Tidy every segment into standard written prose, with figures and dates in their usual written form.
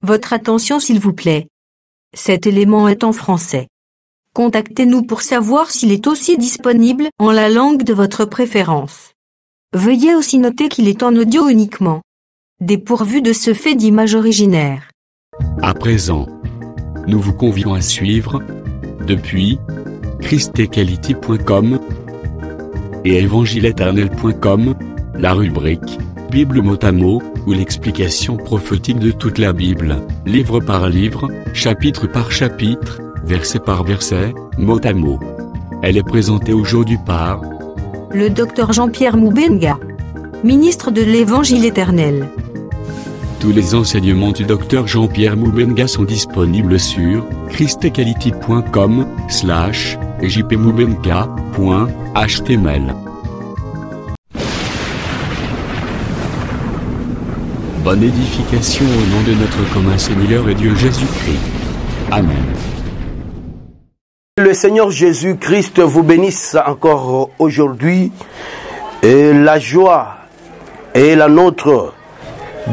Votre attention s'il vous plaît. Cet élément est en français. Contactez-nous pour savoir s'il est aussi disponible en la langue de votre préférence. Veuillez aussi noter qu'il est en audio uniquement. Dépourvu de ce fait d'image originaire. À présent, nous vous convions à suivre, depuis christequality.com et evangileeternel.com, la rubrique Bible mot à mot, ou l'explication prophétique de toute la Bible, livre par livre, chapitre par chapitre, verset par verset, mot à mot. Elle est présentée aujourd'hui par le Dr Jean-Pierre Moubenga, ministre de l'Évangile éternel. Tous les enseignements du Dr Jean-Pierre Moubenga sont disponibles sur christequality.com/jpmoubenga.html. Bonne édification au nom de notre commun Seigneur et Dieu Jésus-Christ. Amen. Le Seigneur Jésus-Christ vous bénisse encore aujourd'hui. Et la joie est la nôtre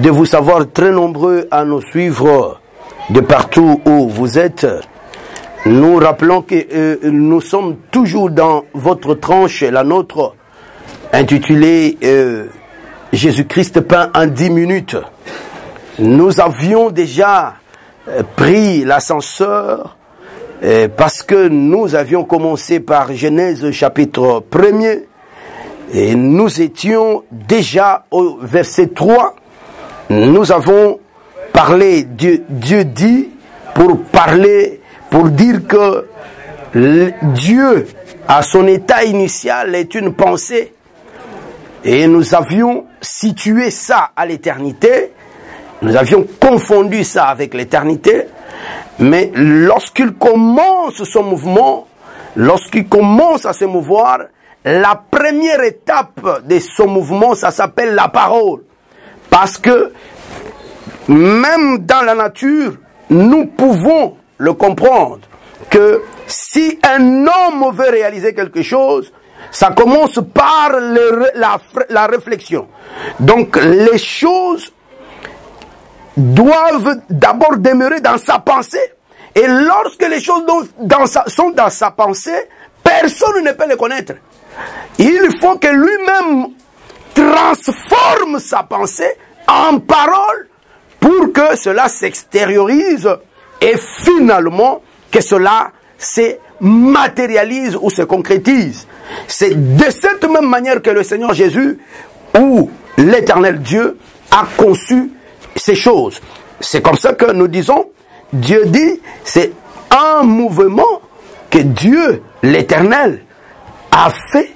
de vous savoir très nombreux à nous suivre de partout où vous êtes. Nous rappelons que nous sommes toujours dans votre tranche, la nôtre, intitulée Jésus-Christ peint en 10 minutes. Nous avions déjà pris l'ascenseur parce que nous avions commencé par Genèse chapitre 1er et nous étions déjà au verset 3. Nous avons parlé de Dieu dit pour dire que Dieu à son état initial est une pensée. Et nous avions situé ça à l'éternité, nous avions confondu ça avec l'éternité, mais lorsqu'il commence son mouvement, lorsqu'il commence à se mouvoir, la première étape de son mouvement, ça s'appelle la parole. Parce que même dans la nature, nous pouvons le comprendre, que si un homme veut réaliser quelque chose, ça commence par la réflexion. Donc les choses doivent d'abord demeurer dans sa pensée. Et lorsque les choses sont dans sa pensée, personne ne peut les connaître. Il faut que lui-même transforme sa pensée en parole pour que cela s'extériorise et finalement que cela se matérialise ou se concrétise. C'est de cette même manière que le Seigneur Jésus ou l'éternel Dieu a conçu ces choses. C'est comme ça que nous disons, Dieu dit, c'est un mouvement que Dieu, l'éternel, a fait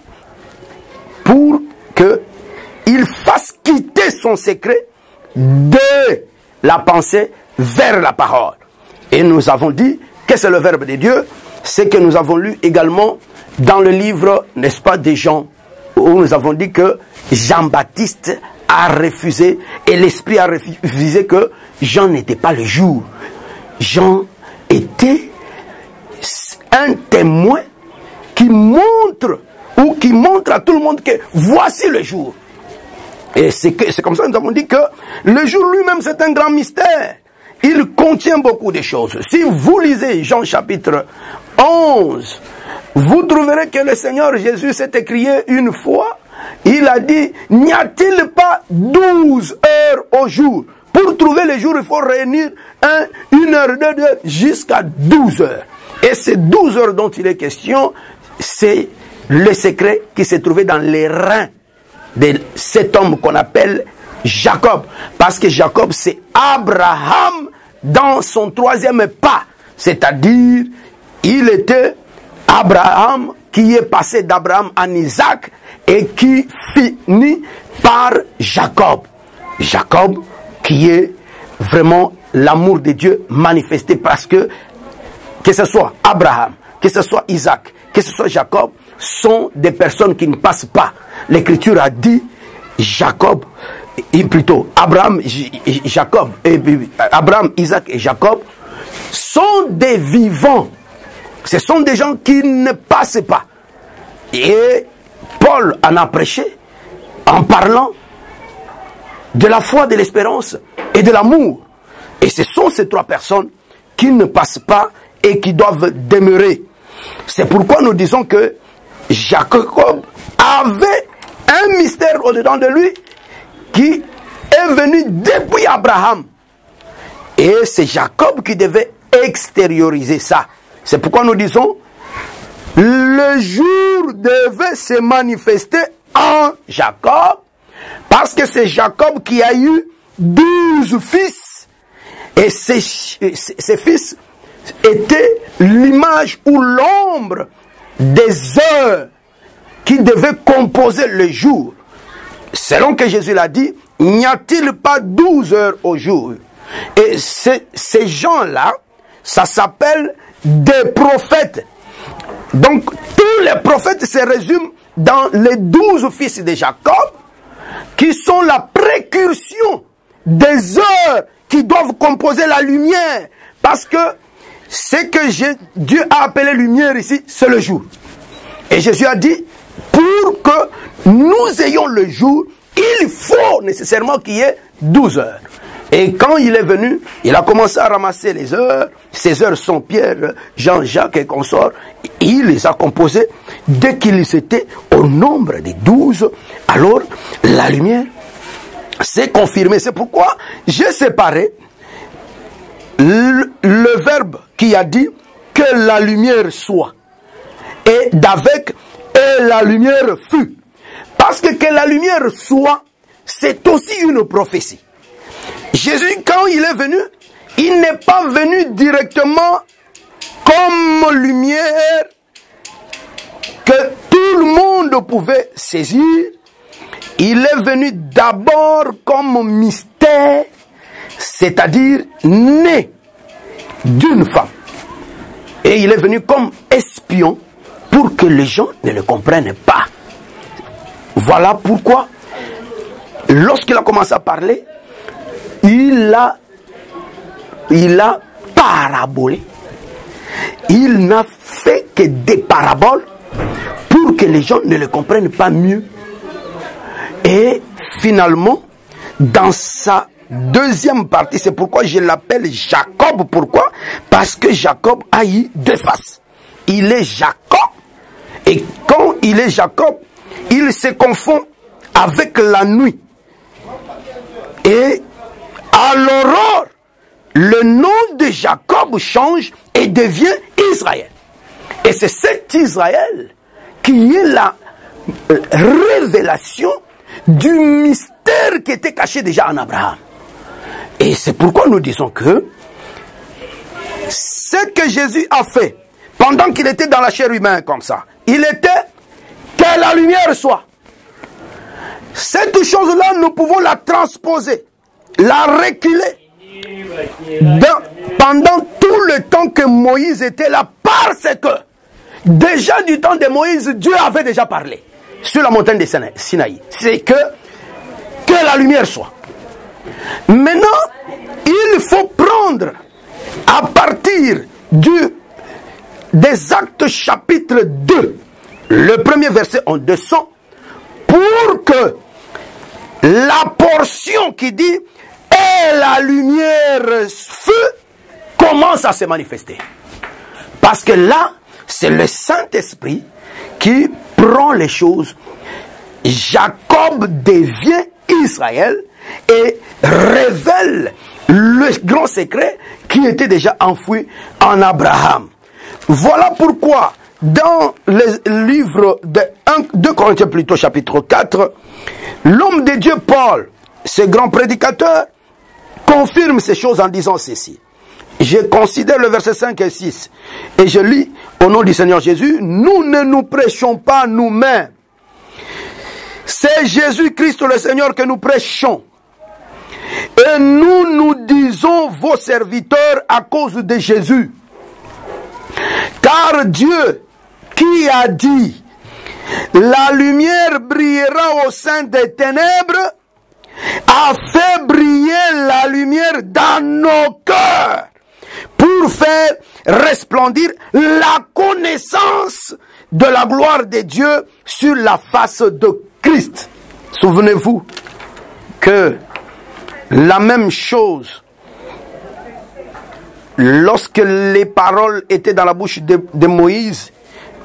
pour qu'il fasse quitter son secret de la pensée vers la parole. Et nous avons dit que c'est le verbe de Dieu, c'est que nous avons lu également dans le livre, n'est-ce pas, des Jean, où nous avons dit que Jean-Baptiste a refusé, et l'Esprit a refusé que Jean n'était pas le jour. Jean était un témoin qui montre à tout le monde que voici le jour. Et c'est comme ça que nous avons dit que le jour lui-même c'est un grand mystère. Il contient beaucoup de choses. Si vous lisez Jean chapitre 11, vous trouverez que le Seigneur Jésus s'est écrié une fois. Il a dit, n'y a-t-il pas 12 heures au jour? Pour trouver le jour, il faut réunir 1 heure, 2 heures, jusqu'à 12 heures. Et ces 12 heures dont il est question, c'est le secret qui s'est trouvé dans les reins de cet homme qu'on appelle Jacob. Parce que Jacob, c'est Abraham dans son troisième pas. C'est-à-dire, il était Abraham qui est passé d'Abraham en Isaac et qui finit par Jacob. Jacob qui est vraiment l'amour de Dieu manifesté parce que ce soit Abraham, que ce soit Isaac, que ce soit Jacob, sont des personnes qui ne passent pas. L'Écriture a dit Jacob, et plutôt Abraham, Abraham, Isaac et Jacob sont des vivants. Ce sont des gens qui ne passent pas. Et Paul en a prêché en parlant de la foi, de l'espérance et de l'amour. Et ce sont ces trois personnes qui ne passent pas et qui doivent demeurer. C'est pourquoi nous disons que Jacob avait un mystère au-dedans de lui qui est venu depuis Abraham. Et c'est Jacob qui devait extérioriser ça. C'est pourquoi nous disons, le jour devait se manifester en Jacob, parce que c'est Jacob qui a eu 12 fils. Et ces fils étaient l'image ou l'ombre des heures qui devaient composer le jour. Selon que Jésus l'a dit, n'y a-t-il pas 12 heures au jour? Et ces gens-là, ça s'appelle des prophètes. Donc, tous les prophètes se résument dans les 12 fils de Jacob, qui sont la précursion des heures qui doivent composer la lumière. Parce que ce que Dieu a appelé lumière ici, c'est le jour. Et Jésus a dit, pour que nous ayons le jour, il faut nécessairement qu'il y ait 12 heures. Et quand il est venu, il a commencé à ramasser les heures. Ces heures sont Pierre, Jean-Jacques et consorts. Il les a composées. Dès qu'ils étaient au nombre des 12, alors la lumière s'est confirmée. C'est pourquoi j'ai séparé le verbe qui a dit que la lumière soit. Et d'avec et la lumière fut. Parce que la lumière soit, c'est aussi une prophétie. Jésus, quand il est venu, il n'est pas venu directement comme lumière que tout le monde pouvait saisir. Il est venu d'abord comme mystère, c'est-à-dire né d'une femme. Et il est venu comme espion pour que les gens ne le comprennent pas. Voilà pourquoi, lorsqu'il a commencé à parler, il a parabolé. Il n'a fait que des paraboles pour que les gens ne le comprennent pas mieux. Et finalement, dans sa deuxième partie, c'est pourquoi je l'appelle Jacob. Pourquoi? Parce que Jacob a eu deux faces. Il est Jacob. Et quand il est Jacob, il se confond avec la nuit. Et à l'aurore, le nom de Jacob change et devient Israël. Et c'est cet Israël qui est la révélation du mystère qui était caché déjà en Abraham. Et c'est pourquoi nous disons que ce que Jésus a fait pendant qu'il était dans la chair humaine comme ça, il était que la lumière soit. Cette chose-là, nous pouvons la transposer, la reculer pendant tout le temps que Moïse était là, parce que déjà du temps de Moïse, Dieu avait déjà parlé sur la montagne de Sinaï. C'est que la lumière soit. Maintenant, il faut prendre à partir des Actes chapitre 2, le premier verset en 200, pour que la portion qui dit « Et la lumière fut » commence à se manifester. Parce que là, c'est le Saint-Esprit qui prend les choses. Jacob devient Israël et révèle le grand secret qui était déjà enfoui en Abraham. Voilà pourquoi dans le livre de 2 Corinthiens plutôt chapitre 4, l'homme de Dieu Paul, ce grand prédicateur, confirme ces choses en disant ceci. Je considère le verset 5 et 6 et je lis au nom du Seigneur Jésus, nous ne nous prêchons pas nous-mêmes. C'est Jésus-Christ le Seigneur que nous prêchons. Et nous disons vos serviteurs à cause de Jésus. Car Dieu qui a dit la lumière brillera au sein des ténèbres a fait briller la lumière dans nos cœurs pour faire resplendir la connaissance de la gloire de Dieu sur la face de Christ. Souvenez-vous que la même chose lorsque les paroles étaient dans la bouche de Moïse,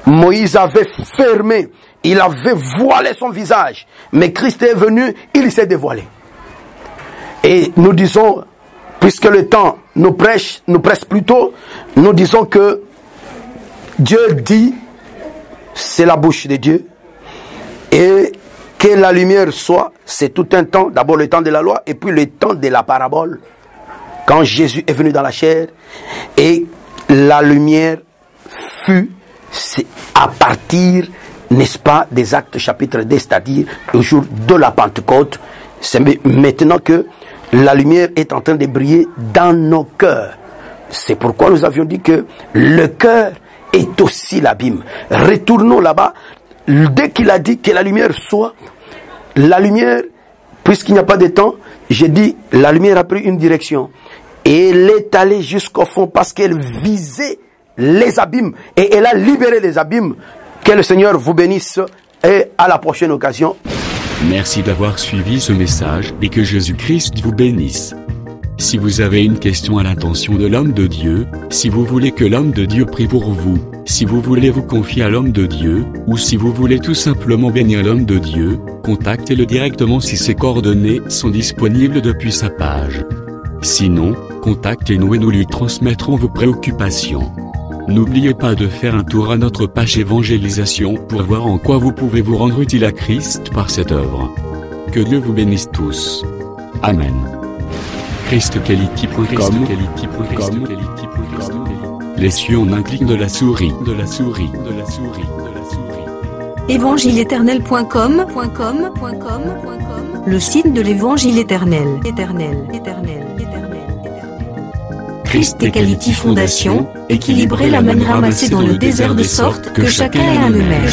Moïse avait fermé, il avait voilé son visage. Mais Christ est venu, il s'est dévoilé. Et nous disons, puisque le temps nous presse plutôt, nous disons que Dieu dit, c'est la bouche de Dieu. Et que la lumière soit, c'est tout un temps, d'abord le temps de la loi, et puis le temps de la parabole. Quand Jésus est venu dans la chair, et la lumière fut, c'est à partir, n'est-ce pas, des Actes chapitre 2, c'est-à-dire au jour de la Pentecôte. C'est maintenant que la lumière est en train de briller dans nos cœurs. C'est pourquoi nous avions dit que le cœur est aussi l'abîme. Retournons là-bas. Dès qu'il a dit que la lumière soit, la lumière, puisqu'il n'y a pas de temps, j'ai dit, la lumière a pris une direction. Et elle est allée jusqu'au fond parce qu'elle visait les abîmes. Et elle a libéré les abîmes. Que le Seigneur vous bénisse et à la prochaine occasion. Merci d'avoir suivi ce message et que Jésus-Christ vous bénisse. Si vous avez une question à l'intention de l'homme de Dieu, si vous voulez que l'homme de Dieu prie pour vous, si vous voulez vous confier à l'homme de Dieu, ou si vous voulez tout simplement bénir l'homme de Dieu, contactez-le directement si ses coordonnées sont disponibles depuis sa page. Sinon, contactez-nous et nous lui transmettrons vos préoccupations. N'oubliez pas de faire un tour à notre page évangélisation pour voir en quoi vous pouvez vous rendre utile à Christ par cette œuvre. Que Dieu vous bénisse tous. Amen. ChristQuality.com. Les cieux en un clic de la souris. Évangile-éternel.com, le site de l'évangile éternel. Christ et Quality Fondation, équilibrer la manne ramassée dans le désert de sorte que chacun ait un numéro.